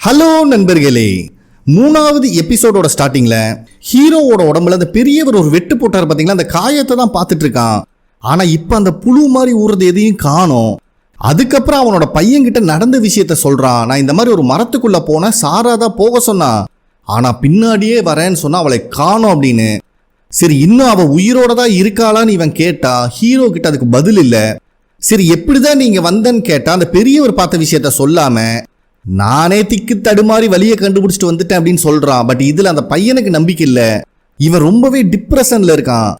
Hello நண்பர்களே, மூணாவது எபிசோடோட ஸ்டார்டிங்ல ஹீரோவோட உடம்புல அந்த பெரியவர் ஒரு வெட்டு போட்டார் பாத்தீங்களா, அந்த காயத்தை தான் பார்த்துட்டு இருக்கான். ஆனா இப்ப அந்த புழு மாதிரி ஊறுறது எதையும் காணோம். அதுக்கப்புறம் அவனோட பையன்கிட்ட நடந்த விஷயத்த சொல்றான். நான் இந்த மாதிரி ஒரு மரத்துக்குள்ள போன சாராதான் போக சொன்னா, ஆனா பின்னாடியே வரேன்னு சொன்னா அவளை காணோம் அப்படின்னு. சரி, இன்னும் அவ உயிரோட தான் இருக்காளான்னு இவன் கேட்டா ஹீரோ கிட்ட அதுக்கு பதில் இல்ல. சரி, எப்படிதான் நீங்க வந்தன்னு கேட்டா அந்த பெரியவர் பார்த்த விஷயத்த சொல்லாம நானே திக்கு தடுமாறி வழியை கண்டுபிடிச்சிட்டு வந்துட்டேன் அப்படின்னு சொல்றான். பட் இதுல அந்த பையனுக்கு நம்பிக்கை இல்ல. இவன் ரொம்பவே டிப்ரெஷன்ல இருக்கான்.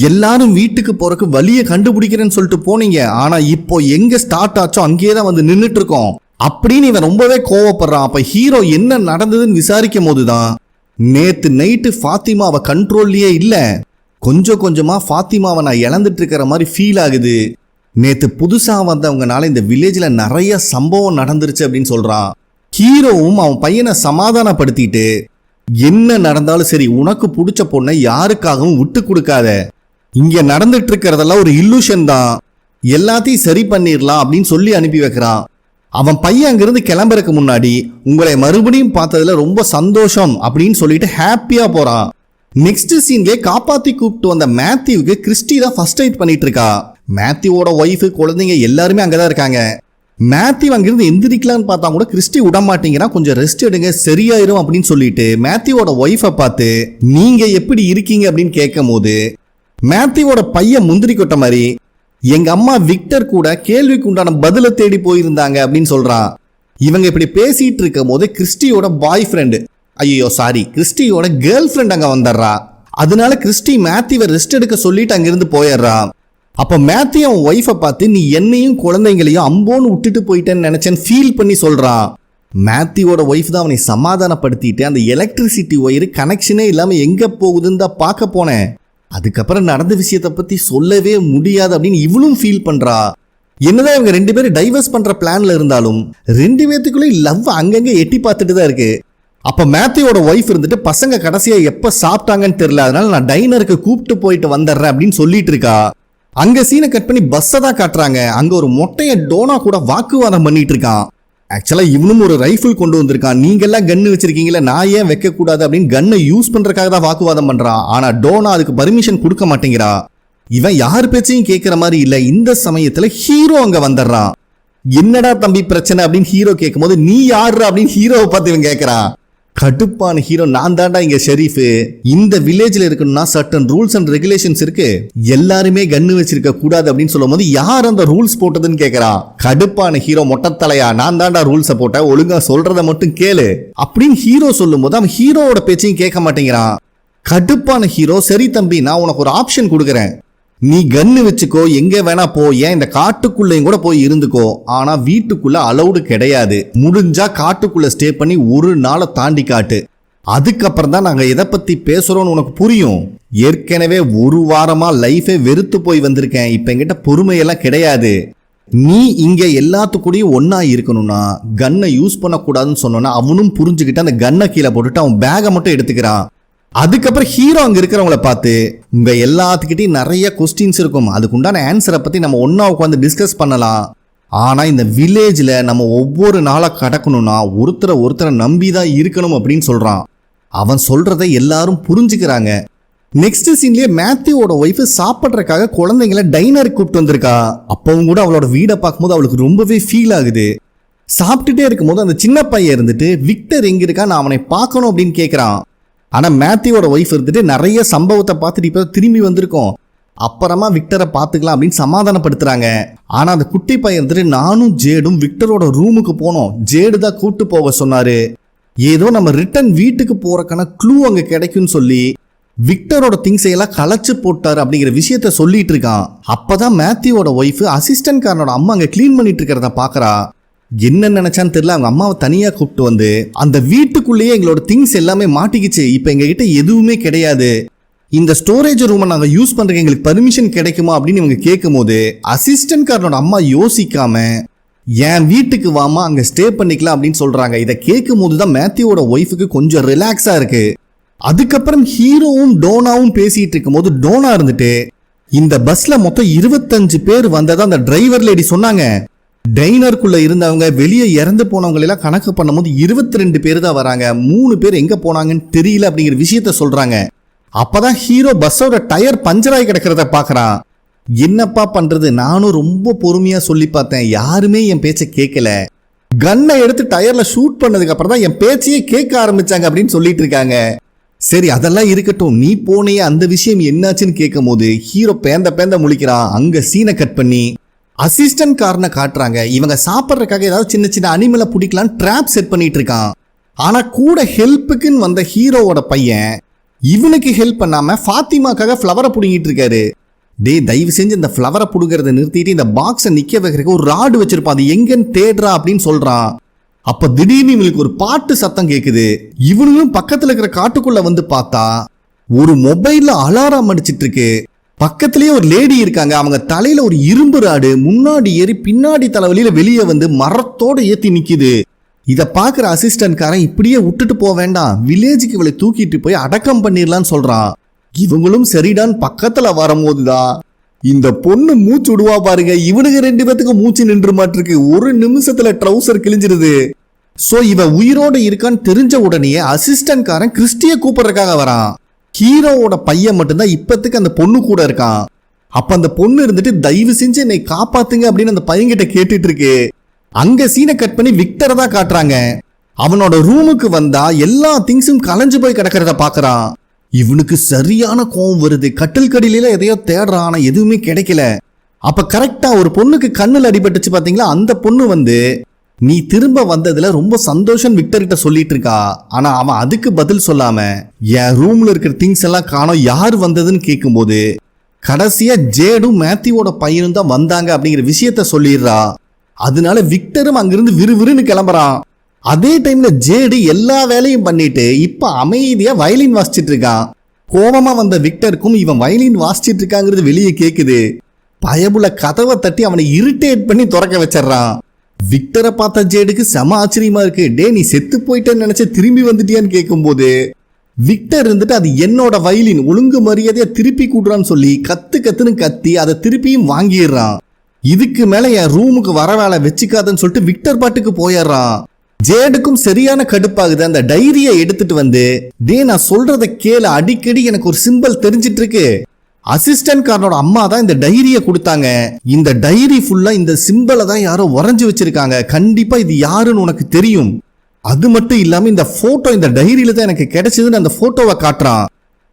எல்லாரும் வீட்டுக்கு போறதுக்கு வழியை கண்டுபிடிக்கிறேன்னு சொல்லிட்டு போனீங்க, ஆனா இப்போ எங்க ஸ்டார்ட் ஆச்சோ அங்கேயே தான் வந்து நின்றுட்டு இருக்கோம் அப்படின்னு இவன் ரொம்பவே கோவப்படுறான். அப்ப ஹீரோ என்ன நடந்ததுன்னு விசாரிக்கும் போதுதான் நேத்து நைட்டு ஃபாத்திமா அவ கண்ட்ரோல்லயே இல்ல, கொஞ்சம் கொஞ்சமா ஃபாத்திமாவை நான் இழந்துட்டு இருக்கிற மாதிரி ஃபீல் ஆகுது. நேத்து புதுசா வந்தவங்கனால இந்த வில்லேஜ்ல நிறைய சம்பவம் நடந்துருச்சு அப்படின்னு சொல்றான். ஹீரோவும் அவன் பையனை சமாதானப்படுத்திட்டு, என்ன நடந்தாலும் சரி, உனக்கு பிடிச்ச பொண்ணை யாருக்காகவும் விட்டு கொடுக்காத, இங்க நடந்துட்டு இருக்கிறதெல்லாம் ஒரு இல்லூஷன் தான், எல்லாத்தையும் சரி பண்ணிடலாம் அப்படின்னு சொல்லி அனுப்பி வைக்கிறான். அவன் பையன் அங்கிருந்து கிளம்புறதுக்கு முன்னாடி உங்களை மறுபடியும் பார்த்ததுல ரொம்ப சந்தோஷம் அப்படின்னு சொல்லிட்டு ஹாப்பியா போறான். நெக்ஸ்ட் சீன்லயே காப்பாத்தி கூப்பிட்டு வந்த மேத்யூவுக்கு கிறிஸ்டி தான் ஃபர்ஸ்ட் எய்ட் பண்ணிட்டு இருக்கா. மேத்யூவோட ஒய்ஃபு குழந்தைங்க எல்லாருமே அங்கதான் இருக்காங்க. மேத்யூ அங்கிருந்து எந்திரிக்கலான்னு பார்த்தா கூட கிறிஸ்டி விட மாட்டேங்கிறான். கொஞ்சம் ரெஸ்ட் எடுங்க சரியாயிரும் அப்படின்னு சொல்லிட்டு மேத்யூவோட ஒய்ஃபை பார்த்து நீங்க எப்படி இருக்கீங்க அப்படின்னு கேட்கும் போது மேத்யூவோட பையன் முந்திரி கொட்ட மாதிரி எங்க அம்மா விக்டர் கூட கேள்விக்கு உண்டான பதில தேடி போயிருந்தாங்க அப்படின்னு சொல்றான். இவங்க இப்படி பேசிட்டு இருக்கும் போது கிறிஸ்டியோட பாய் ஃப்ரெண்டு, கிறிஸ்டியோட கேர்ள் ஃப்ரெண்ட் அங்க வந்துடுறா. அதனால கிறிஸ்டி மேத்யூவை ரெஸ்ட் எடுக்க சொல்லிட்டு அங்கிருந்து போயிடுறா. அப்ப மேத்யூ அவன் ஒய்ஃபை பார்த்து நீ என்னையும் குழந்தைங்களையும் அம்போன்னு விட்டுட்டு போயிட்டேன்னு நினைச்சேன்னு ஃபீல் பண்ணி சொல்றான். மேத்யூவோட ஒய்ஃப் தான் அவனை சமாதானப்படுத்திட்டு அந்த எலக்ட்ரிசிட்டி ஒயர் கனெக்ஷனே இல்லாம எங்க போகுதுன்னு தான் பார்க்க போனேன், அதுக்கப்புறம் நடந்த விஷயத்தை பத்தி சொல்லவே முடியாது அப்படின்னு இவளும் ஃபீல் பண்றா. என்னதான் இவங்க ரெண்டு பேரும் டைவர்ஸ் பண்ற பிளான்ல இருந்தாலும் ரெண்டு பேத்துக்குள்ளே லவ் அங்கங்க எட்டி பார்த்துட்டு தான் இருக்கு. அப்ப மேத்யூவோட ஒய்ஃப் இருந்துட்டு பசங்க கடைசியா எப்ப சாப்பிட்டாங்கன்னு தெரியல, அதனால நான் டைனருக்கு கூப்பிட்டு போயிட்டு வந்துடுறேன் அப்படின்னு சொல்லிட்டு இருக்கா. அங்க சீனை கட் பண்ணி பஸ்ஸை தான் காட்டுறாங்க. அங்க ஒரு மொட்டைய டோனா கூட வாக்குவாதம் பண்ணிட்டு இருக்கான். ஆக்சுவலா இவனும் ஒரு ரைஃபிள் கொண்டு வந்திருக்கான். நீங்க எல்லாம் கன்னு வச்சிருக்கீங்களா, நான் ஏன் வைக்க கூடாது அப்படின்னு கன்னை யூஸ் பண்றதுக்காக தான் வாக்குவாதம் பண்றான். ஆனா டோனா அதுக்கு பர்மிஷன் கொடுக்க மாட்டேங்கிறா. இவன் யார் பேச்சையும் கேட்கிற மாதிரி இல்ல. இந்த சமயத்துல ஹீரோ அங்க வந்துடுறான். என்னடா தம்பி பிரச்சனை அப்படின்னு ஹீரோ கேட்கும் போது நீ யாரு அப்படின்னு ஹீரோவை பார்த்து இவன் கேட்கறான். கடுப்பான ஹீரோ, நான் தாண்டா இங்க ஷெரீஃப், இந்த வில்லேஜ்ல இருக்கணும்னா சர்டன் ரூல்ஸ் அண்ட் ரெகுலேஷன்ஸ் இருக்கு, எல்லாருமே கன்னு வச்சிருக்க கூடாது அப்படின்னு சொல்லும் போது யார் அந்த ரூல்ஸ் போட்டதுன்னு கேட்கறான். கடுப்பான ஹீரோ, மொட்டத்தலையா, நான் தாண்டா ரூல்ஸை போட்ட, ஒழுங்கா சொல்றத மட்டும் கேளு அப்படின்னு ஹீரோ சொல்லும் போது அவன் ஹீரோவோட பேச்சையும் கேட்க மாட்டேங்கிறான். கடுப்பான ஹீரோ, சரி தம்பி நான் உனக்கு ஒரு ஆப்ஷன் கொடுக்குறேன், நீ கன்னு வச்சுக்கோ, எங்க வேணா போ, ஏன் இந்த காட்டுக்குள்ளையும் கூட போய் இருந்துக்கோ, ஆனா வீட்டுக்குள்ள அலௌடு கிடையாது, முடிஞ்சா காட்டுக்குள்ள ஸ்டே பண்ணி ஒரு நாளை தாண்டி காட்டு, அதுக்கப்புறம் தான் நாங்க எதை பத்தி பேசுறோம்னு உனக்கு புரியும். ஏற்கனவே ஒரு வாரமா லைஃபே வெறுத்து போய் வந்திருக்கேன், இப்ப என்கிட்ட பொறுமையெல்லாம் கிடையாது, நீ இங்க எல்லாத்துக்கூடயும் ஒன்னா இருக்கணும்னா கன்னை யூஸ் பண்ணக்கூடாதுன்னு சொன்னோன்னா அவனும் புரிஞ்சுக்கிட்டு அந்த கன்னை கீழே போட்டுட்டு அவன் பேகை மட்டும் எடுத்துக்கிறான். அதுக்கப்புறம் ஹீரோ அங்க இருக்கிறவங்கள பார்த்து உங்க எல்லாத்துக்கிட்டையும் நிறைய கொஸ்டின்ஸ் இருக்கும், அதுக்குண்டான ஆன்சரை பத்தி நம்ம ஒன்னா உட்காந்து டிஸ்கஸ் பண்ணலாம், ஆனா இந்த வில்லேஜ்ல நம்ம ஒவ்வொரு நாளா கடக்கணும்னா ஒருத்தரை நம்பி தான் இருக்கணும் அப்படின்னு சொல்றான். அவன் சொல்றதை எல்லாரும் புரிஞ்சுக்கிறாங்க. நெக்ஸ்ட் சீன்லயே மேத்யூவோட ஒய்ஃப் சாப்பிட்றதுக்காக குழந்தைங்களை டைனருக்கு கூப்பிட்டு வந்திருக்கா. அப்பவும் கூட அவளோட வீடை பார்க்கும்போது அவளுக்கு ரொம்பவே ஃபீல் ஆகுது. சாப்பிட்டுட்டே இருக்கும்போது அந்த சின்ன பையன் இருந்துட்டு விக்டர் எங்க இருக்கா, நான் அவனை பார்க்கணும் அப்படின்னு கேட்கிறான். ஆனா மேத்யூவோட ஒய்ஃப் இருந்துட்டு நிறைய சம்பவத்தை பார்த்துட்டு இப்ப திரும்பி வந்திருக்கோம், அப்புறமா விக்டரை பார்த்துக்கலாம் அப்படின்னு சமாதானப்படுத்துறாங்க. ஆனா அந்த குட்டி பையன் இருந்துட்டு நானும் ஜேடும் விக்டரோட ரூமுக்கு போனோம், ஜேடு தான் கூட்டு போக சொன்னாரு, ஏதோ நம்ம ரிட்டர்ன் வீட்டுக்கு போறக்கான க்ளூ அங்க கிடைக்கும்னு சொல்லி விக்டரோட திங்ஸ் எல்லாம் களைச்சு போட்டாரு அப்படிங்கிற விஷயத்த சொல்லிட்டு இருக்கான். அப்பதான் மேத்யூவோட ஒய்ஃப் அசிஸ்டன்ட் காரனோட அம்மா அங்க கிளீன் பண்ணிட்டு இருக்கிறத பாக்குறா. என்ன நினைச்சான்னு தெரியல, அவங்க அம்மாவை தனியா கூப்பிட்டு வந்து அந்த வீட்டுக்குள்ளேயே எங்களோட திங்ஸ் எல்லாமே மாட்டிக்கிச்சு, இப்ப எங்க கிட்ட எதுவுமே கிடையாது, இந்த ஸ்டோரேஜ் ரூமை நாங்க யூஸ் பண்றதுக்கு எங்களுக்கு பர்மிஷன் கிடைக்குமா அப்படின்னு இவங்க கேட்கும் போது அசிஸ்டன்ட் காரனோட அம்மா யோசிக்காம என் வீட்டுக்கு வாமா அங்க ஸ்டே பண்ணிக்கலாம் அப்படின்னு சொல்றாங்க. இதை கேட்கும் போதுதான் மேத்யூவோட ஒய்ஃபுக்கு கொஞ்சம் ரிலாக்ஸா இருக்கு. அதுக்கப்புறம் ஹீரோவும் டோனாவும் பேசிட்டு இருக்கும் போது டோனா இருந்துட்டு இந்த பஸ்ல மொத்தம் 25 பேர் வந்ததா அந்த டிரைவர் லேடி சொன்னாங்க, டைனருக்குள்ள இருந்தவங்க வெளியே இறந்து போனவங்க எல்லாம் கணக்கு பண்ணும்போது 22 பேர் தான் வராங்க. 3 பேர் எங்க போனாங்கன்னு தெரியல அப்படிங்கிற விஷயத்த சொல்றாங்க. அப்பதான் ஹீரோ பஸ்ஸோட டயர் பஞ்சராகி கிடக்கிறத பாக்குறான். என்னப்பா பண்றது, நானும் ரொம்ப பொறுமையா சொல்லி பார்த்தேன், யாருமே என் பேச்சை கேட்கல. கன்னை எடுத்து டயர்ல ஷூட் பண்ணதுக்கு அப்புறம் தான் என் பேச்சையே கேட்க ஆரம்பிச்சாங்க அப்படின்னு சொல்லிட்டு இருக்காங்க. சரி அதெல்லாம் இருக்கட்டும், நீ போனே அந்த விஷயம் என்னாச்சுன்னு கேட்கும் போது ஹீரோ பேந்த முழிக்கிறான். அங்க சீனை கட் பண்ணி அசிஸ்டன்ட் காரனை காட்டுறாங்க. இவங்க சாப்பிட்றதுக்காக ஏதாவது சின்ன சின்ன அனிமலை பிடிக்கலாம் ட்ராப் செட் பண்ணிட்டு இருக்கான். ஆனா கூட ஹெல்ப்புக்குன்னு வந்த ஹீரோவோட பையன் இவனுக்கு ஹெல்ப் பண்ணாம ஃபாத்திமாக்காக ஃப்ளவரை பிடிங்கிட்டு இருக்காரு. தயவு செஞ்சு இந்த ஃப்ளவரை பிடுங்கிறத நிறுத்திட்டு இந்த பாக்ஸை நிக்க வைக்கிறதுக்கு ஒரு ராடு வச்சிருப்பான், அது எங்கன்னு தேடுறா அப்படின்னு சொல்றான். அப்ப திடீர்னு இவனுக்கு ஒரு பாட்டு சத்தம் கேக்குது. இவனும் பக்கத்துல இருக்கிற காட்டுக்குள்ள வந்து பார்த்தா ஒரு மொபைல்ல அலாரம் அடிச்சிட்டு இருக்கு. பக்கத்திலேயே ஒரு லேடி இருக்காங்க. அவங்க தலையில ஒரு இரும்பு ராடு முன்னாடி ஏறி பின்னாடி தலைவலியில வெளியே வந்து மரத்தோட ஏத்தி நிக்குது. இத பாக்குற அசிஸ்டன்ட் காரன் இப்படியே விட்டுட்டு போக வேண்டாம், வில்லேஜுக்கு இவளை தூக்கிட்டு போய் அடக்கம் பண்ணிடலான்னு சொல்றான். இவங்களும் சரிடான் பக்கத்துல வரும்போதுதான் இந்த பொண்ணு மூச்சு விடுவா பாருங்க. இவனுக்கு 2 பேத்துக்கு மூச்சு நின்று மாட்டிருக்கு. ஒரு நிமிஷத்துல ட்ரௌசர் கிழிஞ்சிருது. சோ இவ உயிரோட இருக்கான்னு தெரிஞ்ச உடனே அசிஸ்டன்ட் காரன் கிறிஸ்டிய கூப்பிடுறதுக்காக வரான். ஹீரோவோட பையன் மட்டும்தான் இப்பத்துக்கு அந்த பொண்ணு கூட இருக்கான். அப்ப அந்த பொண்ணு இருந்துட்டு தயவு செஞ்சு என்னை காப்பாத்துங்க அப்படின்னு அந்த பையன்கிட்ட கேட்டுட்டு இருக்கு. அங்க சீனை கட் பண்ணி விக்டரை தான் காட்டுறாங்க. அவனோட ரூமுக்கு வந்தா எல்லா திங்ஸும் கலைஞ்சு போய் கிடக்கிறத பாக்குறான். இவனுக்கு சரியான கோவம் வருது. கட்டில் கடியில எதையோ தேடுறான், ஆனா எதுவுமே கிடைக்கல. அப்ப கரெக்டா ஒரு பொண்ணுக்கு கண்ணுல அடிபட்டுச்சு பாத்தீங்களா, அந்த பொண்ணு வந்து நீ திரும்ப வந்ததுல ரொம்ப சந்தோஷம் விக்டர் கிட்ட சொல்லிட்டு இருக்கா. ஆனா அவன் அதுக்கு பதில் சொல்லாம என் ரூம்ல இருக்கிற திங்ஸ் எல்லாம் காணோம், யார் வந்ததுன்னு கேட்கும் போது கடைசியா ஜேடும் மேத்யூவோட பையனும் தான் வந்தாங்க அப்படிங்கிற விஷயத்த சொல்லிடுறா. அதனால விக்டரும் அங்கிருந்து விறுவிறுன்னு கிளம்புறான். அதே டைம்ல ஜேடு எல்லா வேலையும் பண்ணிட்டு இப்ப அமைதியா வயலின் வாசிச்சிட்டு இருக்கான். கோபமா வந்த விக்டருக்கும் இவன் வயலின் வாசிச்சிட்டு இருக்காங்கிறது வெளியே கேக்குது. பயபுல கதவை தட்டி அவனை இரிட்டேட் பண்ணி துறக்க வச்சிடறான். விக்டரை பார்த்த ஜேடுக்கு செம ஆச்சரியமா இருக்கு. நீ செத்து போயிட்டேன்னு நினைச்ச திரும்பி வந்துட்டியான்னு கேட்கும் போது விக்டர் இருந்துட்டு அது என்னோட வயலின், ஒழுங்கு மரியாதையா திருப்பி கூடுறான்னு சொல்லி கத்துன்னு கத்தி அதை திருப்பியும் வாங்கிடுறான். இதுக்கு மேல என் ரூமுக்கு வர வேலை வச்சுக்காதன்னு சொல்லிட்டு விக்டர் பாட்டுக்கு போயிடுறான். ஜேடுக்கும் சரியான கடுப்பாகுது. அந்த டைரியை எடுத்துட்டு வந்து நான் சொல்றத கேளு, அடிக்கடி எனக்கு ஒரு சிம்பிள் தெரிஞ்சிட்டு இருக்கு. அசிஸ்டன்ட் காரனோட அம்மா தான் இந்த டைரியை கொடுத்தாங்க. இந்த டைரி ஃபுல்லா இந்த சிம்பிளை தான் யாரோ வரைஞ்சு வச்சிருக்காங்க. கண்டிப்பா இது யாருன்னு உனக்கு தெரியும். அது மட்டும் இல்லாம இந்த போட்டோ இந்த டைரியில தான் எனக்கு கிடைச்சதுன்னு அந்த போட்டோவை காட்டுறான்.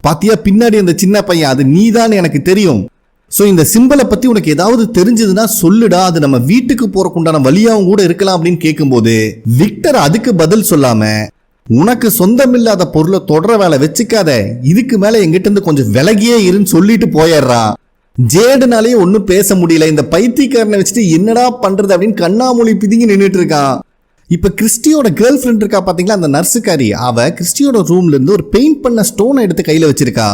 பாத்தியா பின்னாடி அந்த சின்ன பையன், அது நீதான் எனக்கு தெரியும். சோ இந்த சிம்பிளை பத்தி உனக்கு ஏதாவது தெரிஞ்சதுன்னா சொல்லுடா, அது நம்ம வீட்டுக்கு போறக்குண்டான வழியாவும் கூட இருக்கலாம் அப்படின்னு கேட்கும்போது விக்டர் அதுக்கு பதில் சொல்லாம உனக்கு சொந்தமில்லாத பொருளை தொடர வேலை வச்சுக்காத, இதுக்கு மேல எங்கிட்ட இருந்து கொஞ்சம் விலகியே இருன்னு சொல்லிட்டு போயிடுறான். ஜேடுனாலேயே ஒன்னும் பேச முடியல. இந்த பைத்தியக்காரனை வச்சுட்டு என்னடா பண்றது அப்படின்னு கண்ணாமூலி பிதுங்கி நின்றுட்டு இருக்கான். இப்ப கிறிஸ்டியோட கேர்ள் ஃப்ரெண்ட் இருக்கா பாத்தீங்களா, அந்த நர்ஸுக்காரி, அவ கிறிஸ்டியோட ரூம்ல இருந்து ஒரு பெயிண்ட் பண்ண ஸ்டோனை எடுத்து கையில வச்சிருக்கா.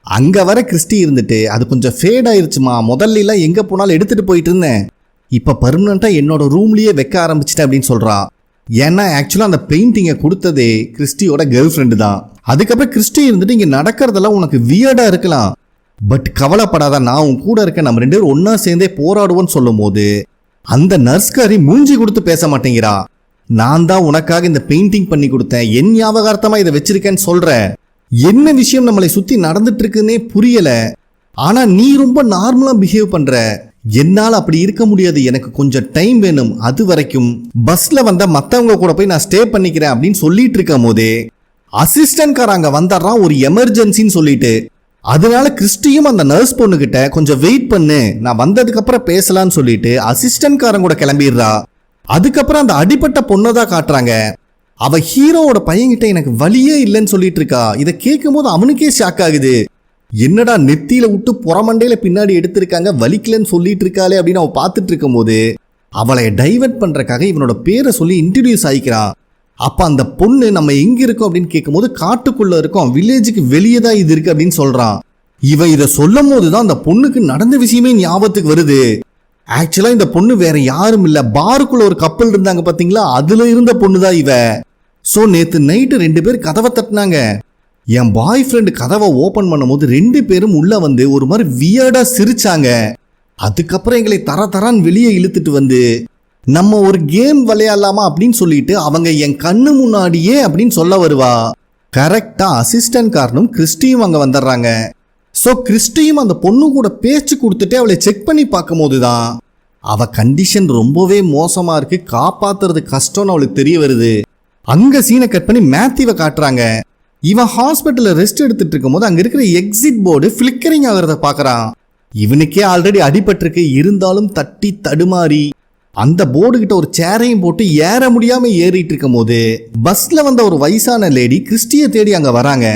அங்க வர கிறிஸ்டி இருந்துட்டு அது கொஞ்சம் ஃபேட் ஆயிருச்சுமா, முதல்ல எல்லாம் எங்க போனாலும் எடுத்துட்டு போயிட்டு இருந்தேன், இப்ப பர்மனண்டா என்னோட ரூம்லயே வைக்க ஆரம்பிச்சிட்டேன் அப்படின்னு சொல்றா. ஏன்னா ஆக்சுவலா அந்த பெயிண்டிங்கை கொடுத்ததே கிறிஸ்டியோட கேர்ள் ஃப்ரெண்டு தான். அதுக்கப்புறம் கிறிஸ்டி இருந்துட்டு இங்க நடக்கிறதெல்லாம் உனக்கு வியர்டா இருக்கலாம், பட் கவலைப்படாத, நான் உன் கூட இருக்க, நம்ம 2 பேரும் ஒன்னா சேர்ந்தே போராடுவோன்னு சொல்லும் போது அந்த நர்ஸ்காரி மூஞ்சி கொடுத்து பேச மாட்டேங்கிறா. நான் தான் உனக்காக இந்த பெயிண்டிங் பண்ணி கொடுத்தேன், என் ஞாபகார்த்தமா இதை வச்சிருக்கேன்னு சொல்ற, என்ன விஷயம் நம்மளை சுத்தி நடந்துட்டு இருக்குன்னே புரியல, ஆனா நீ ரொம்ப நார்மலா பிஹேவ் பண்ற, என்னால அப்படி இருக்க முடியாது, எனக்கு கொஞ்சம் டைம் வேணும், அது வரைக்கும் பஸ்ல வந்த மத்தவங்க கூட போய் நான் ஸ்டே பண்ணிக்கிறேன் அப்படின்னு சொல்லிட்டு இருக்கும் போதே அசிஸ்டன்ட் கார அங்க வந்துடுறான் ஒரு எமர்ஜென்சின்னு சொல்லிட்டு. அதனால கிறிஸ்டியும் அந்த நர்ஸ் பொண்ணு கிட்ட கொஞ்சம் வெயிட் பண்ணு, நான் வந்ததுக்கு அப்புறம் பேசலாம்னு சொல்லிட்டு அசிஸ்டன்ட் காரன் கூட கிளம்பிடுறா. அதுக்கப்புறம் அந்த அடிப்பட்ட பொண்ணை தான் காட்டுறாங்க. அவ ஹீரோவோட பையன்கிட்ட எனக்கு வலியே இல்லைன்னு சொல்லிட்டு இருக்கா. இதை கேட்கும் போது அவனுக்கே ஷாக் ஆகுது. என்னடா நெத்தியில விட்டு புறமண்டையில பின்னாடி எடுத்திருக்காங்க, வலிக்கலன்னு சொல்லிட்டு இருக்காளே அப்படின்னு அவன் பார்த்துட்டு இருக்கும் போது அவளை டைவர்ட் பண்றதுக்காக இவனோட பேரை சொல்லி இன்ட்ரடியூஸ் ஆயிக்கிறான். அப்ப அந்த பொண்ணு நம்ம எங்க இருக்கோம் அப்படின்னு கேட்கும் போது காட்டுக்குள்ள இருக்கோம், வில்லேஜுக்கு வெளியே தான் இது இருக்கு அப்படின்னு சொல்றான். இவன் இதை சொல்லும் போதுதான் அந்த பொண்ணுக்கு நடந்த விஷயமே ஞாபகத்துக்கு வருது. ஆக்சுவலா இந்த பொண்ணு வேற யாரும் இல்ல, பாருக்குள்ள ஒரு கப்பல் இருந்தாங்க பாத்தீங்களா, அதுல இருந்த பொண்ணுதான் இவ. சோ நேத்து நைட்டு 2 பேர் கதவை தட்டினாங்க. என் பாய் ஃப்ரெண்டு கதவை ஓபன் பண்ணும் போது 2 பேரும் உள்ள வந்து ஒரு மாதிரி வியர்டா சிரிச்சாங்க. அதுக்கப்புறம் எங்களை தரான்னு வெளியே இழுத்துட்டு வந்து நம்ம ஒரு கேம் விளையாடலாமா அப்படின்னு சொல்லிட்டு அவங்க என் கண்ணு முன்னாடியே அப்படின்னு சொல்ல வருவா. கரெக்டா அசிஸ்டன்ட் காரனும் கிறிஸ்டியும் அங்க வந்துடுறாங்க. ஸோ கிறிஸ்டியும் அந்த பொண்ணு கூட பேச்சு கொடுத்துட்டு அவளை செக் பண்ணி பார்க்கும் போதுதான் அவ கண்டிஷன் ரொம்பவே மோசமா இருக்கு, காப்பாத்துறது கஷ்டம்னு அவளுக்கு தெரிய வருது. அங்க சீனை கட் பண்ணி மேத்யூவை காட்டுறாங்க. இவன் ஹாஸ்பிட்டல்ல ரெஸ்ட் எடுத்துட்டு இருக்கும் போது அங்க இருக்கிற எக்ஸிட் போர்டு ஃபிளிக்கரிங் ஆகிறத பாக்குறான். இவனுக்கே ஆல்ரெடி அடிபட்டிருக்கு, இருந்தாலும் தட்டி தடுமாறி அந்த போர்டு கிட்ட ஒரு சேரையும் போட்டு ஏற முடியாம ஏறிட்டு இருக்கும் போது பஸ்ல வந்த ஒரு வயசான லேடி கிறிஸ்டியை தேடி அங்க வராங்க.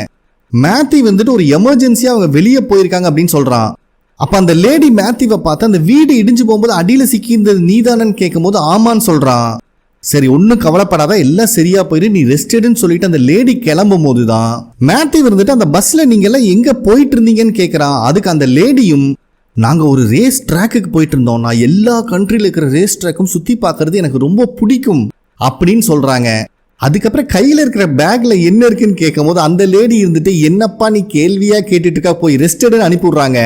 மேத்யூ வந்துட்டு ஒரு எமர்ஜென்சியா அவங்க வெளியே போயிருக்காங்க அப்படின்னு சொல்றான். அப்ப அந்த லேடி மேத்யூவை பார்த்து அந்த வீடு இடிஞ்சு போகும்போது அடியில சிக்கி இருந்தது நீதானன்னு கேட்கும் போது ஆமான்னு சொல்றான். சரி ஒன்னும் கவலைப்படாத, எல்லாம் சரியா போயிரு, நீ ரெஸ்ட் எடுன்னு சொல்லிட்டு அந்த லேடி கிளம்பும் போதுதான் மேத்யூ இருந்துட்டு அந்த பஸ்ல நீங்க எல்லாம் எங்க போயிட்டு இருந்தீங்கன்னு கேட்கறான். அதுக்கு அந்த லேடியும் நாங்க ஒரு ரேஸ் ட்ராக்குக்கு போயிட்டு இருந்தோம், நான் எல்லா கண்ட்ரில இருக்கிற ரேஸ் ட்ராக்கும் சுத்தி பார்க்கறது எனக்கு ரொம்ப பிடிக்கும் அப்படின்னு சொல்றாங்க. அதுக்கப்புறம் கையில இருக்கிற பேக்ல என்ன இருக்குன்னு கேட்கும் போது அந்த லேடி இருந்துட்டு என்னப்பா நீ கேள்வியா கேட்டுட்டு இருக்கா, போய் ரெஸ்ட் எடுன்னு அனுப்பிடுறாங்க.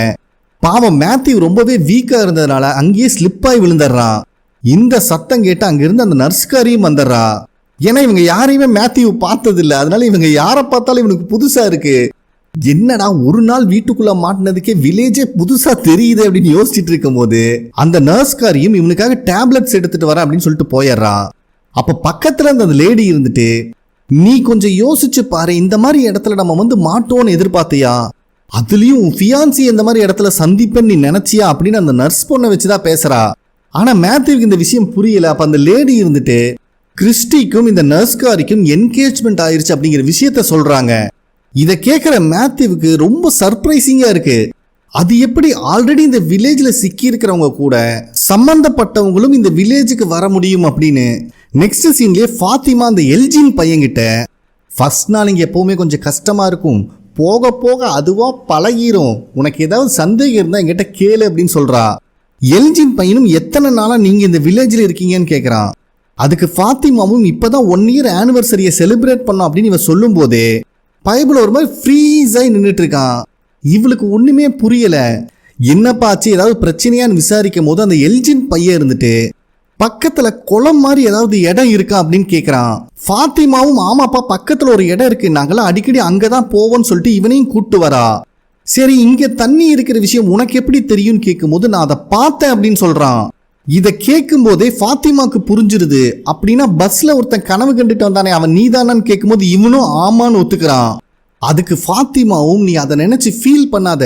பாவம் மேத்யூ ரொம்பவே வீக்கா இருந்ததுனால அங்கேயே ஸ்லிப்பாய் விழுந்துடுறான். இந்த சத்தம் கேட்டு அங்கிருந்து அந்த நர்ஸ்காரியும் வந்துடுறா. ஏன்னா இவங்க யாரையுமே மேத்யூ பார்த்தது இல்லை, அதனால இவங்க யாரை பார்த்தாலும் இவனுக்கு புதுசா இருக்கு. என்னடா ஒரு நாள் வீட்டுக்குள்ள மாட்டினதுக்கே வில்லேஜே புதுசா தெரியுது அப்படின்னு யோசிச்சுட்டு இருக்கும் போது அந்த நர்ஸ்காரியும் இவனுக்காக டேப்லெட்ஸ் எடுத்துட்டு வர அப்படின்னு சொல்லிட்டு போயிடுறா. அப்ப பக்கத்துல அந்த லேடி இருந்துட்டு நீ கொஞ்சம் யோசிச்சு பாரு, இந்த மாதிரி இடத்துல நம்ம வந்து மாட்டோம்னு எதிர்பார்த்தியா, அதுலயும் ஃபியான்சி இந்த மாதிரி இடத்துல சந்திப்பேன்னு நீ நினைச்சியா அப்படின்னு அந்த நர்ஸ் பொண்ணை வச்சுதான் பேசுறா. ஆனா மேத்யூக்கு இந்த விஷயம் புரியல. அப்ப அந்த லேடி இருந்துட்டு கிறிஸ்டிக்கும் இந்த நர்ஸ்காரிக்கும் என்கேஜ்மெண்ட் ஆயிருச்சு அப்படிங்கிற விஷயத்த சொல்றாங்க. இதை கேட்கிற மேத்யூவுக்கு ரொம்ப சர்ப்ரைசிங்கா இருக்கு. அது எப்படி ஆல்ரெடி இந்த வில்லேஜ்ல சிக்கி இருக்கிறவங்க கூட சம்பந்தப்பட்டவங்களும் இந்த வில்லேஜுக்கு வர முடியும் அப்படின்னு. நெக்ஸ்ட் சீன்லயே ஃபாத்திமா அந்த எல்ஜின் பையன்கிட்ட ஃபர்ஸ்ட் நாள் இங்க எப்பவுமே கொஞ்சம் கஷ்டமா இருக்கும், போக போக அதுவா பழகிரும், உனக்கு ஏதாவது சந்தேகம் இருந்தா என்கிட்ட கேளு அப்படின்னு சொல்றா. எல்ஜின் பையனும் எத்தனை நாளா நீங்க இந்த வில்லேஜ்ல இருக்கீங்கன்னு கேட்கறான். அதுக்கு ஃபாத்திமாவும் இப்பதான் 1 year ஆனிவர்சரியை செலிப்ரேட் பண்ணோம் அப்படின்னு இவன் சொல்லும் போதே பைபிள் ஒரு மாதிரி ஃப்ரீஸ் ஆகி நின்றுட்டு இருக்கான். இவளுக்கு ஒண்ணுமே புரியல, என்னப்பா ஆச்சு ஏதாவது பிரச்சனையான்னு விசாரிக்கும் போது அந்த எல்ஜின் பையன் இருந்துட்டு பக்கத்துல குளம் மாதிரி ஏதாவது இடம் இருக்கா அப்படின்னு கேட்கறான். ஃபாத்திமாவும் ஆமாப்பா பக்கத்துல ஒரு இடம் இருக்கு, நாங்களாம் அடிக்கடி அங்கதான் போவோம்னு சொல்லிட்டு இவனையும் கூட்டு வரா. சரி இங்க தண்ணி இருக்கிற விஷயம் உனக்கு எப்படி தெரியும்னு கேட்கும் போது நான் அதை பார்த்தேன் அப்படின்னு சொல்றான். இதை கேட்கும் போதே ஃபாத்திமாக்கு புரிஞ்சிருது, அப்படின்னா பஸ்ல ஒருத்தன் கனவு கண்டுட்டு வந்தானே அவன் நீதானான்னு கேட்கும் போது இவனும் ஆமான்னு ஒத்துக்கிறான். அதுக்கு ஃபாத்திமாவும் நீ அதை நினைச்சு ஃபீல் பண்ணாத,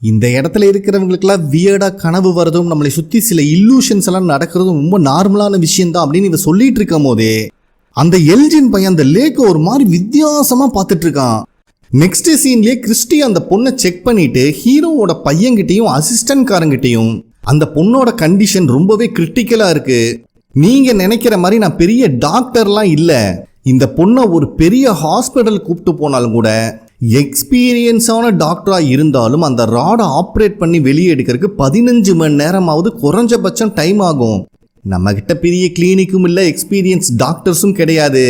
இந்த இடத்துல இருக்கிறவங்களுக்கெல்லாம் வியர்டா கனவு வரதும் நம்மளை சுத்தி சில இல்லூஷன்ஸ் எல்லாம் நடக்கிறதும் ரொம்ப நார்மலான விஷயம் தான் அப்படின்னு இவ சொல்லிட்டு இருக்கும் போதே அந்த எல்ஜின் பையன் அந்த லேக்க ஒரு மாதிரி வித்தியாசமா பார்த்துட்டு இருக்கான். நெக்ஸ்ட் சீன்லயே கிறிஸ்டி அந்த பொண்ணை செக் பண்ணிட்டு ஹீரோவோட பையன்கிட்டையும் அசிஸ்டன்ட் காரங்கிட்டையும் அந்த பொண்ணோட கண்டிஷன் ரொம்பவே கிரிட்டிக்கலா இருக்கு, நீங்க நினைக்கிற மாதிரி நான் பெரிய டாக்டர்லாம் இல்ல, இந்த பொண்ணை ஒரு பெரிய ஹாஸ்பிட்டல் கூப்பிட்டு போனாலும் கூட எக்ஸ்பீரியன்ஸான டாக்டரா இருந்தாலும் அந்த ராடை ஆப்ரேட் பண்ணி வெளியே எடுக்கிறதுக்கு 15 மணி நேரமாவது குறைஞ்சபட்சம் டைம் ஆகும், நம்ம கிட்ட பெரிய கிளினிக்கும் இல்லை, எக்ஸ்பீரியன்ஸ் டாக்டர்ஸும் கிடையாது,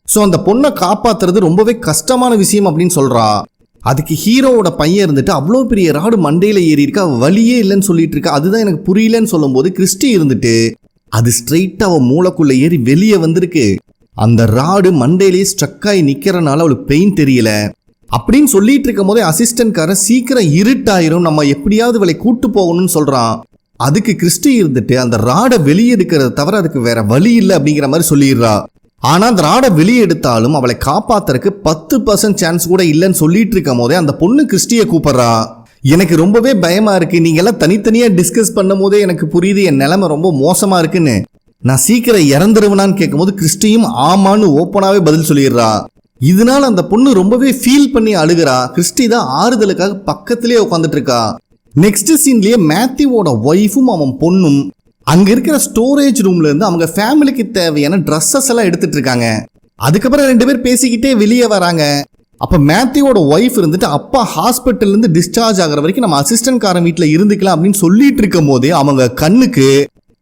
ஸோ அந்த பொண்ணை காப்பாத்துறது ரொம்பவே கஷ்டமான விஷயம் அப்படின்னு சொல்றா. அதுக்கு ஹீரோவோட பையன் இருந்துட்டு அவ்வளோ பெரிய ராடு மண்டையில ஏறி இருக்கா, வழியே இல்லைன்னு சொல்லிட்டு இருக்கா, அதுதான் எனக்கு புரியலன்னு சொல்லும் போது கிறிஸ்டி இருந்துட்டு அது ஸ்ட்ரெயிட்டா அவன் மூளைக்குள்ள ஏறி வெளியே வந்திருக்கு, அந்த ராடு மண்டையிலேயே ஸ்ட்ரக் ஆகி நிக்கிறனால அவளுக்கு பெயின் தெரியல அப்படின்னு சொல்லிட்டு இருக்கும் போதே அசிஸ்டன்ட் காரன் சீக்கிரம் இருட்டாயிரும், நம்ம எப்படியாவது இவளை கூட்டு போகணும்னு சொல்றான். அதுக்கு கிறிஸ்டி இருந்துட்டு அந்த ராடை வெளியே எடுக்கிறத தவிர அதுக்கு வேற வழி இல்லை அப்படிங்கிற மாதிரி சொல்லிடுறா. ஆனா அந்த ராடை வெளியே எடுத்தாலும் அவளை காப்பாத்துறதுக்கு 10% சான்ஸ் கூட இல்லைன்னு சொல்லிட்டு இருக்கும் போதே அந்த பொண்ணு கிறிஸ்டியை கூப்பிடுறா. எனக்கு ரொம்பவே பயமா இருக்கு, நீங்க எல்லாம் தனித்தனியா டிஸ்கஸ் பண்ணும் போதே எனக்கு புரியுது என் நிலைமை ரொம்ப மோசமா இருக்குன்னு, நான் சீக்கிரம் இறந்துருவனான்னு கேட்கும் போது கிறிஸ்டியும் ஆமான்னு ஓப்பனாவே பதில் சொல்லிடுறா. இதனால அந்த பொண்ணு ரொம்பவே ஃபீல் பண்ணி அழுகிறா. கிறிஸ்டி தான் ஆறுதலுக்காக பக்கத்திலேயே உட்காந்துட்டு இருக்கா. நெக்ஸ்ட் சீன்லயே மேத்யூவோட ஒய்ஃபும் அவன் பொண்ணும் அங்க இருக்கிற ஸ்டோரேஜ் ரூம்ல இருந்து அவங்க ஃபேமிலிக்கு தேவையான ட்ரெஸ்ஸஸ் எல்லாம் எடுத்துட்டு இருக்காங்க. அதுக்கப்புறம் 2 பேர் பேசிக்கிட்டே வெளியே வராங்க. அப்ப மேத்யூவோட ஒய்ஃப் இருந்துட்டு அப்பா ஹாஸ்பிட்டல்ல இருந்து டிஸ்சார்ஜ் ஆகிற வரைக்கும் நம்ம அசிஸ்டன்ட் காரன் வீட்டுல இருந்துக்கலாம் அப்படின்னு சொல்லிட்டு இருக்கும் போதே அவங்க கண்ணுக்கு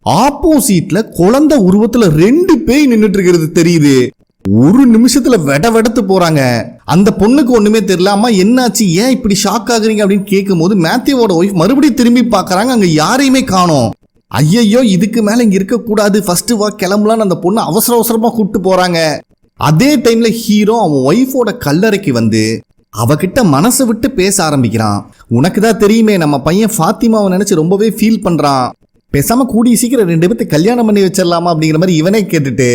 ஆப்போசிட்ல குழந்தை உருவத்துல 2 பேய் நின்றுட்டு இருக்கிறது தெரியுது. ஒரு நிமிஷத்துல வெடவெடத்து போறாங்க. அந்த பொண்ணுக்கு ஒண்ணுமே தெரியல, அம்மா என்னாச்சு ஏன் இப்படி ஷாக் ஆகுறீங்க அப்படின்னு கேட்கும் போது மேத்யூவோட ஒய்ஃப் மறுபடியும் திரும்பி பாக்குறாங்க, அங்க யாரையுமே காணோம். ஐயையோ இதுக்கு மேல இங்க இருக்க கூடாது, ஃபர்ஸ்ட் வா கிளம்பலான்னு அந்த பொண்ணு அவசர அவசரமா கூப்பிட்டு போறாங்க. அதே டைம்ல ஹீரோ அவன் ஒய்ஃபோட கல்லறைக்கு வந்து அவகிட்ட மனசை விட்டு பேச ஆரம்பிக்கிறான். உனக்கு தான் தெரியுமே நம்ம பையன் ஃபாத்திமாவை நினைச்சு ரொம்பவே ஃபீல் பண்றான், பேசாம கூடிய சீக்கிரம் 2 பேர்த்து கல்யாணம் பண்ணி வச்சிடலாமா அப்படிங்கிற மாதிரி இவனே கேட்டுட்டு,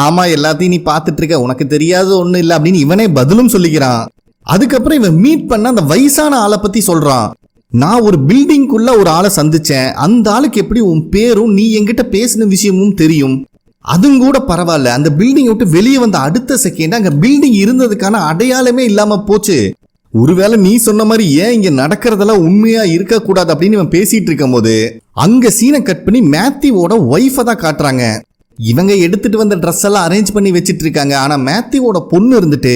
ஆமா எல்லாத்தையும் நீ பார்த்துட்டு இருக்க, உனக்கு தெரியாது ஒன்றும் இல்லை அப்படின்னு இவனே பதிலும் சொல்லிக்கிறான். அதுக்கப்புறம் இவன் மீட் பண்ண அந்த வயசான ஆளை பத்தி சொல்றான். நான் ஒரு பில்டிங்குள்ள ஒரு ஆளை சந்திச்சேன், அந்த ஆளுக்கு எப்படி உன் பேரும் நீ என்கிட்ட பேசின விஷயமும் தெரியும், அதுவும் கூட பரவாயில்ல, அந்த பில்டிங் விட்டு வெளியே வந்த அடுத்த செகண்ட் அங்க பில்டிங் இருந்ததுக்கான அடையாளமே இல்லாம போச்சு, ஒருவேளை நீ சொன்ன மாதிரி ஏன் இங்க நடக்கிறதெல்லாம் உண்மையா இருக்க கூடாது அப்படின்னு இவன் பேசிட்டு இருக்கும் போது அங்க சீனை கட் பண்ணி மேத்யூவோட ஒய்ஃபை தான் காட்டுறாங்க. இவங்க எடுத்துட்டு வந்த ட்ரெஸ் எல்லாம் அரேஞ்ச் பண்ணி வச்சிட்டு இருக்காங்க. ஆனா மேத்யூவோட பொண்ணு இருந்துட்டு,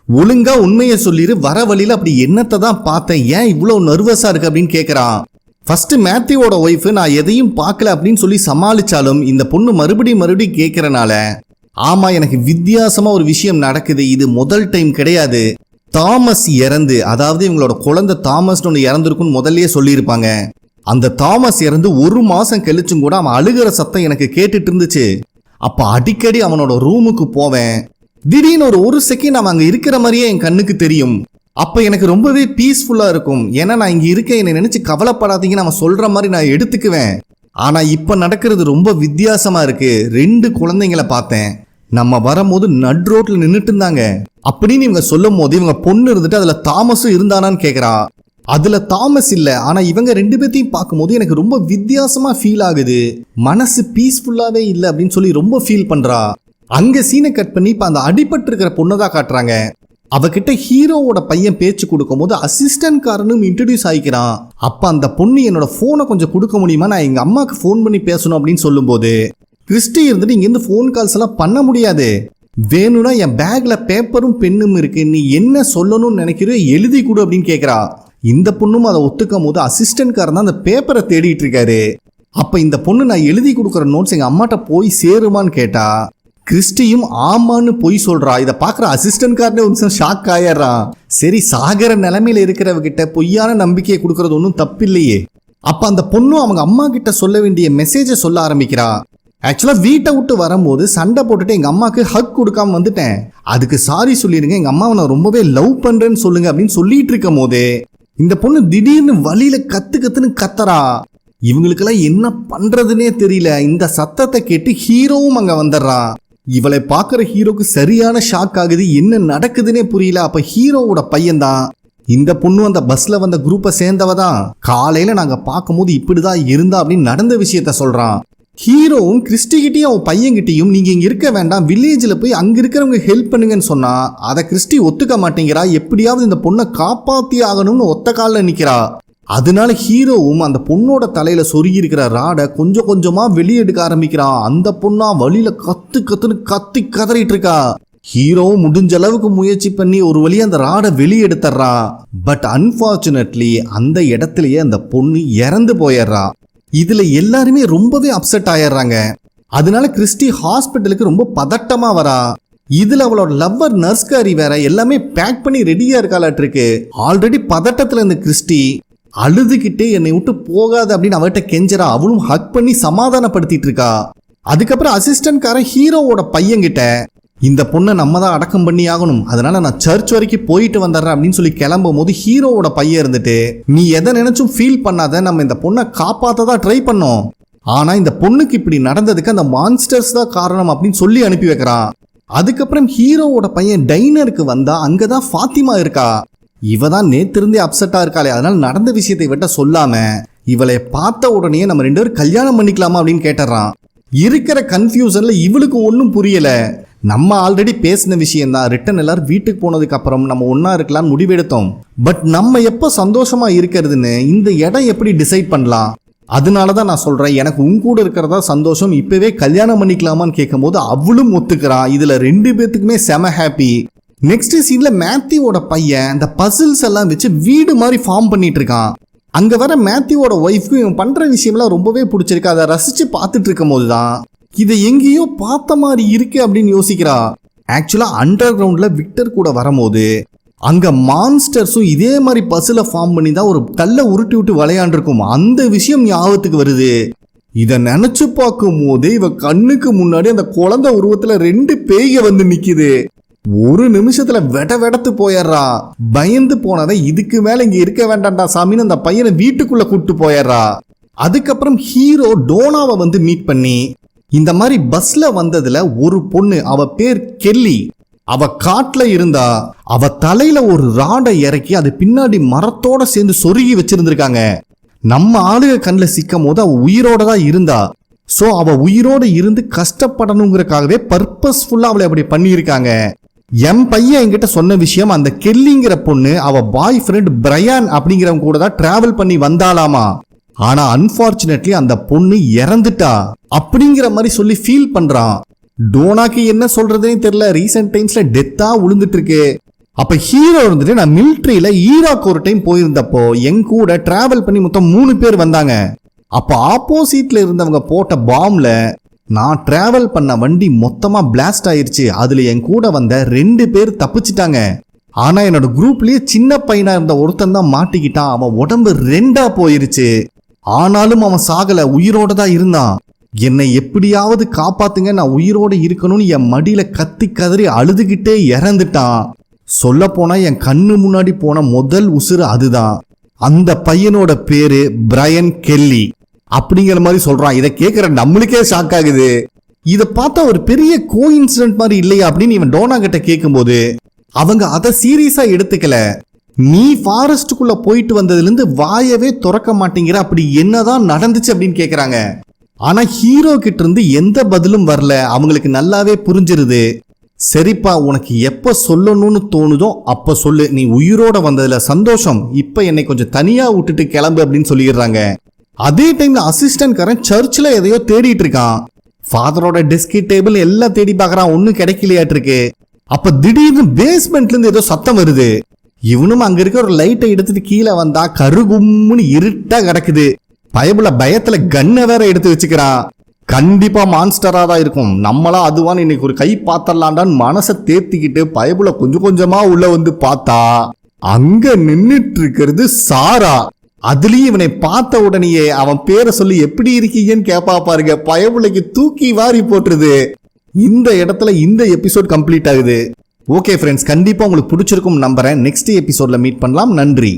ஒழுங்கா உண்மையை சொல்லிரு, வர வழியில அப்படி என்னத்தை தான் பார்த்தேன், ஏன் இவ்வளவு நர்வஸா இருக்கு அப்படின்னு கேட்கறான். ஃபர்ஸ்ட் மேத்யூவோட ஒய்ஃப் நான் எதையும் பார்க்கல அப்படின்னு சொல்லி சமாளிச்சாலும் இந்த பொண்ணு மறுபடியும் கேட்கறனால, ஆமா எனக்கு வித்தியாசமா ஒரு விஷயம் நடக்குது, இது முதல் டைம் கிடையாது, தாமஸ் இறந்து, அதாவது இவங்களோட குழந்தை தாமஸ் ஒன்று இறந்துருக்குன்னு முதல்லயே சொல்லியிருப்பாங்க, அந்த தாமஸ் இறந்து 1 மாசம் கழிச்சும் கூட அவன் அழுகிற சத்தம் எனக்கு கேட்டுட்டு இருந்துச்சு. அப்ப அடிக்கடி அவனோட ரூமுக்கு போவேன், திடீர்னு ஒரு செகண்ட் அவன் அங்க இருக்கிற மாதிரியே என் கண்ணுக்கு தெரியும், அப்ப எனக்கு ரொம்பவே பீஸ்ஃபுல்லா இருக்கும், ஏன்னா நான் இங்க இருக்க என்னை நினைச்சு கவலைப்படாதீங்கன்னு அவன் சொல்ற மாதிரி நான் எடுத்துக்குவேன். ஆனா இப்ப நடக்கிறது ரொம்ப வித்தியாசமா இருக்கு, 2 குழந்தைங்களை பார்த்தேன், நம்ம வரும்போது நட் ரோட்ல நின்றுட்டு இருந்தாங்க அப்படின்னு இவங்க சொல்லும் போது இவங்க பொண்ணு இருந்துட்டு அதுல தாமஸும் இருந்தானான்னு கேக்குறா. அதுல தாமஸ் இல்ல, ஆனா இவங்க 2 பேர்த்தையும் பார்க்கும்போது எனக்கு ரொம்ப வித்தியாசமா ஃபீல் ஆகுது, மனசு பீஸ்ஃபுல்லாவே இல்லை அப்படின்னு சொல்லி ரொம்ப ஃபீல் பண்றா. அங்க சீனை கட் பண்ணி இப்ப அந்த அடிபட்டு இருக்கிற பொண்ணை தான் காட்டுறாங்க. அவகிட்ட ஹீரோவோட பையன் பேச்சு கொடுக்கும் போது அசிஸ்டன்ட் காரனும் இன்ட்ரடியூஸ் ஆகிக்கிறான். அப்ப அந்த பொண்ணு என்னோட போனை கொஞ்சம் கொடுக்க முடியுமா, நான் எங்க அம்மாக்கு போன் பண்ணி பேசணும் அப்படின்னு சொல்லும் போது கிறிஸ்டி இருந்துட்டு இங்க இருந்து போன் கால்ஸ் எல்லாம் பண்ண முடியாது, வேணும்னா என் பேக்ல பேப்பரும் பெண்ணும் இருக்கு, நீ என்ன சொல்லணும்னு நினைக்கிற எழுதி கொடு அப்படின்னு கேட்கிறா. இந்த பொண்ணும் அதை ஒத்துக்கும் போது அசிஸ்டன்ட் காரன் தான் அந்த பேப்பரை தேடிட்டு இருக்காரு. அப்ப இந்த பொண்ணு நான் எழுதி கொடுக்குற நோட்ஸ் எங்க அம்மாட்ட போய் சேருமான்னு கேட்டா கிறிஸ்டியும் ஆமான்னு பொய் சொல்றா. இதை பாக்குற அசிஸ்டன்ட் காரனே ஒரு நிமிஷம் ஷாக் ஆயிடுறான். சரி சாகர நிலைமையில இருக்கிறவகிட்ட பொய்யான நம்பிக்கையை கொடுக்கறது ஒன்றும் தப்பில்லையே. அப்ப அந்த பொண்ணும் அவங்க அம்மா கிட்ட சொல்ல வேண்டிய மெசேஜை சொல்ல ஆரம்பிக்கிறா. ஆக்சுவலா வீட்டை விட்டு வரும்போது சண்டை போட்டுட்டு எங்க அம்மாக்கு ஹக் கொடுக்காம வந்துட்டேன், அதுக்கு சாரி சொல்லிடுங்க, எங்க அம்மாவை நான் ரொம்பவே லவ் பண்றேன்னு சொல்லுங்க அப்படின்னு சொல்லிட்டு இருக்கும் போது இந்த பொண்ணு திடீர்னு வழியில கத்துன்னு கத்துறா. இவங்களுக்கெல்லாம் என்ன பண்றதுன்னே தெரியல. இந்த சத்தத்தை கேட்டு ஹீரோவும் அங்க வந்துடுறான். இவளை பார்க்குற ஹீரோக்கு சரியான ஷாக் ஆகுது, என்ன நடக்குதுன்னே புரியல. அப்ப ஹீரோவோட பையன் தான் இந்த பொண்ணு அந்த பஸ்ல வந்த குரூப்பை சேர்ந்தவ தான், காலையில நாங்க பார்க்கும்போது இப்படிதான் இருந்தா அப்படின்னு நடந்த விஷயத்த சொல்றான். ஹீரோவும் கிறிஸ்டிகிட்டையும் அவன் பையன்கிட்டையும் நீங்க இங்க இருக்க வேண்டாம், வில்லேஜில் போய் அங்க இருக்கிறவங்க ஹெல்ப் பண்ணுங்கன்னு சொன்னா அதை கிறிஸ்டி ஒத்துக்க மாட்டேங்கிறா. எப்படியாவது இந்த பொண்ணை காப்பாத்தி ஆகணும்னு ஒத்த காலில் நிக்கிறா. அதனால ஹீரோவும் அந்த பொண்ணோட தலையில சொருகி இருக்கிற ராடை கொஞ்சம் கொஞ்சமா வெளியெடுக்க ஆரம்பிக்கிறான். அந்த பொண்ணா வழியில கத்துன்னு கத்தி கதறிட்டு இருக்கா. ஹீரோவும் முடிஞ்ச அளவுக்கு முயற்சி பண்ணி ஒரு வழியா அந்த ராடை வெளியெடுத்துறான். பட் அன்பார்ச்சுனேட்லி அந்த இடத்துலயே அந்த பொண்ணு இறந்து போயிடுறா. இதுல எல்லாருமே ரொம்பவே அப்செட் ஆயிடுறாங்க. அதனால கிறிஸ்டி ஹாஸ்பிட்டலுக்கு ரொம்ப பதட்டமா வரா. இதுல அவளோட லவ்வர் நர்ஸ்காரி வேற எல்லாமே பேக் பண்ணி ரெடியா இருக்காளாட்டு இருக்கு. ஆல்ரெடி பதட்டத்துல இருந்த கிறிஸ்டி அழுதுகிட்டே என்னை விட்டு போகாது அப்படின்னு அவர்கிட்ட கெஞ்சரா. அவளும் ஹக் பண்ணி சமாதானப்படுத்திட்டு இருக்கா. அதுக்கப்புறம் அசிஸ்டன்ட் காரன் ஹீரோவோட பையன்கிட்ட இந்த பொண்ணை நம்ம தான் அடக்கம் பண்ணி ஆகணும், அதனால நான் சர்ச் வரைக்கும் போயிட்டு வந்துடுறேன் அப்படின்னு சொல்லி கிளம்பும் போது ஹீரோவோட பையன் இருந்துட்டு நீ எதை நினைச்சும் ஃபீல் பண்ணாத, நம்ம இந்த பொண்ணை காப்பாத்த தான் ட்ரை பண்ணோம், ஆனா இந்த பொண்ணுக்கு இப்படி நடந்ததுக்கு அந்த மான்ஸ்டர்ஸ் தான் காரணம் அப்படின்னு சொல்லி அனுப்பி வைக்கிறான். அதுக்கப்புறம் ஹீரோவோட பையன் டைனருக்கு வந்தா அங்கதான் ஃபாத்திமா இருக்கா. இவ தான் நேத்திருந்தே அப்செட்டா இருக்காளே, அதனால நடந்த விஷயத்தை விட்ட சொல்லாம இவளை பார்த்த உடனே நம்ம 2 பேரும் கல்யாணம் பண்ணிக்கலாமா அப்படின்னு கேட்டுறான். இருக்கிற கன்ஃபியூஷன்ல இவளுக்கு ஒன்றும் புரியல. நம்ம ஆல்ரெடி பேசின விஷயம் தான், ரிட்டன் எல்லாரும் வீட்டுக்கு போனதுக்கு அப்புறம் நம்ம ஒன்னா இருக்கலாம்னு முடிவெடுத்தோம். பட் நம்ம எப்போ சந்தோஷமா இருக்கிறதுன்னு இந்த இடம் எப்படி டிசைட் பண்ணலாம்? அதனாலதான் நான் சொல்றேன், எனக்கு உன் கூட இருக்கிறதா சந்தோஷம், இப்பவே கல்யாணம் பண்ணிக்கலாமான்னு கேட்கும் போது அவளும் ஒத்துக்கிறான். இதுல 2 பேத்துக்குமே செம ஹாப்பி. நெக்ஸ்ட் சீன்ல மேத்யூவோட பையன் இந்த பசில்ஸ் எல்லாம் வச்சு வீடு மாதிரி ஃபார்ம் பண்ணிட்டு இருக்கான். அங்க வர மேத்யூவோட ஒய்ஃப்க்கு இவன் பண்ற விஷயம்லாம் ரொம்பவே பிடிச்சிருக்கு. அதை ரசிச்சு பார்த்துட்டு இருக்கும் போதுதான் இதை எங்கேயோ பார்த்த மாதிரி இருக்கு அப்படின்னு யோசிக்கிறா. ஆக்சுவலா அண்டர் கிரவுண்ட்ல விக்டர் கூட வரும்போது அங்க மான்ஸ்டர்ஸும் இதே மாதிரி பசில ஃபார்ம் பண்ணி தான் ஒரு கல்லை உருட்டி விட்டு விளையாண்டுருக்கும். அந்த விஷயம் ஞாபகத்துக்கு வருது. இத நினைச்சு பார்க்கும் போதே இவ கண்ணுக்கு முன்னாடி அந்த குழந்தை உருவத்துல 2 பேய்க வந்து நிக்குது. ஒரு நிமிஷத்துல வெடத்து போயிடுறா. பயந்து போனதை இதுக்கு மேல இங்க இருக்க வேண்டாம்டா சாமின்னு அந்த பையனை வீட்டுக்குள்ள கூட்டு போயிடுறா. அதுக்கப்புறம் ஹீரோ டோனாவை வந்து மீட் பண்ணி இந்த மாதிரி பஸ்ல வந்ததுல ஒரு பொண்ணு, அவ பேர் கெல்லி, அவ காட்டுல இருந்தா. அவ தலையில ஒரு ராடை இறக்கி அது பின்னாடி மரத்தோட சேர்ந்து சொருகி வச்சிருந்திருக்காங்க. நம்ம ஆளுக கண்ணில் சிக்கும் போது அவ உயிரோட தான் இருந்தா. சோ அவ உயிரோட இருந்து கஷ்டப்படணுங்கிறக்காகவே பர்பஸ்ஃபுல்லா அவளை அப்படி பண்ணியிருக்காங்க. என் பையன் என்கிட்ட சொன்ன விஷயம், அந்த கெல்லிங்கிற பொண்ணு அவ பாய் ஃப்ரெண்ட் பிரையான் அப்படிங்கிறவங்க கூட தான் டிராவல் பண்ணி வந்தாலாமா. ஆனா அன்பார்ச்சுனேட்லி அந்த பொண்ணு இறந்துட்டா அப்படிங்கிற மாதிரி சொல்லி ஃபீல் பண்றான். டோனாக்கு என்ன சொல்றதுன்னு தெரியல. ரீசெண்ட் டைம்ஸ்ல டெத்தா உளுந்துட்டு இருக்கு. அப்ப ஹீரோ இருந்துட்டு, நான் மிலிட்டரியில ஈராக் ஒரு டைம் போயிருந்தப்போ என் கூட டிராவல் பண்ணி மொத்தம் 3 பேர் வந்தாங்க. அப்ப ஆப்போசிட்ல இருந்தவங்க போட்ட பாம்ல நான் டிராவல் பண்ண வண்டி மொத்தமா பிளாஸ்ட் ஆயிருச்சு. அதுல என் கூட வந்த 2 பேர் தப்பிச்சிட்டாங்க. ஆனா என்னோட குரூப்லயே சின்ன பையனா இருந்த ஒருத்தன் தான் மாட்டிக்கிட்டான். அவன் உடம்பு 2ஆ போயிருச்சு. ஆனாலும் அவன் சாகல, உயிரோட தான் இருந்தான். என்னை எப்படியாவது காப்பாத்துங்க, நான் உயிரோட இருக்கணும்னு என் மடியில கத்தி கதறி அழுதுகிட்டே இறந்துட்டான். சொல்ல போனா என் கண்ணு முன்னாடி போன முதல் உசுறு அதுதான். அந்த பையனோட பேரு பிரையன் கெல்லி அப்படிங்கிற மாதிரி சொல்றான். இதை கேட்கிற நம்மளுக்கே ஷாக் ஆகுது. இதை பார்த்தா ஒரு பெரிய கோஇன்சிடென்ட் மாதிரி இல்லையா அப்படின்னு இவன் டோனா கிட்ட கேட்கும்போது அவங்க அதை சீரியஸா எடுத்துக்கல. நீ ஃபாரஸ்டுக்குள்ள போயிட்டு வந்ததுல இருந்து வாயவே திறக்க மாட்டேங்கிற, அப்படி என்னதான் நடந்துச்சு அப்படின்னு கேக்குறாங்க. ஆனா ஹீரோ கிட்ட இருந்து எந்த பதிலும் வரல. அவங்களுக்கு நல்லாவே புரிஞ்சிருது. சரிப்பா, உனக்கு எப்ப சொல்லணும்னு தோணுதோ அப்ப சொல்லு, நீ உயிரோட வந்ததுல சந்தோஷம், இப்ப என்னை கொஞ்சம் தனியா விட்டுட்டு கிளம்பு அப்படின்னு சொல்லிடுறாங்க. அதே டைம்ல அசிஸ்டன்ட் காரன் சர்ச்ல எதையோ தேடிட்டு இருக்கான். ஃபாதரோட டெஸ்கி டேபிள் எல்லாம் தேடி பாக்குறான், ஒன்னும் கிடைக்கலையாட்டு இருக்கு. அப்ப திடீர்னு பேஸ்மெண்ட்ல இருந்து ஏதோ சத்தம் வருது. இவனும் அங்க இருக்க ஒரு லைட்டை எடுத்துட்டு கீழே வந்தா கருகும்னு இருட்டா கிடக்குது. பயபுல பயத்துல கன்னை வேற எடுத்து வச்சுக்கிறான். கண்டிப்பா மான்ஸ்டரா தான் இருக்கும், நம்மளா அதுவான்னு இன்னைக்கு ஒரு கை பாத்திரலாண்டான்னு மனசை தேர்த்திக்கிட்டு பயபுல கொஞ்சம் கொஞ்சமா உள்ள வந்து பார்த்தா அங்க நின்னுட்டு இருக்கிறது சாரா. அதுலயும் இவனை பார்த்த உடனேயே அவன் பேரை சொல்லி எப்படி இருக்கீங்கன்னு கேப்பா பாருங்க. பயபுலைக்கு தூக்கி வாரி போட்டுருது. இந்த இடத்துல இந்த எபிசோட் கம்ப்ளீட் ஆகுது. ஓகே ஃப்ரெண்ட்ஸ், கண்டிப்பா உங்களுக்கு பிடிச்சிருக்கும் நம்புறேன். நெக்ஸ்ட் எபிசோட்ல மீட் பண்ணலாம். நன்றி.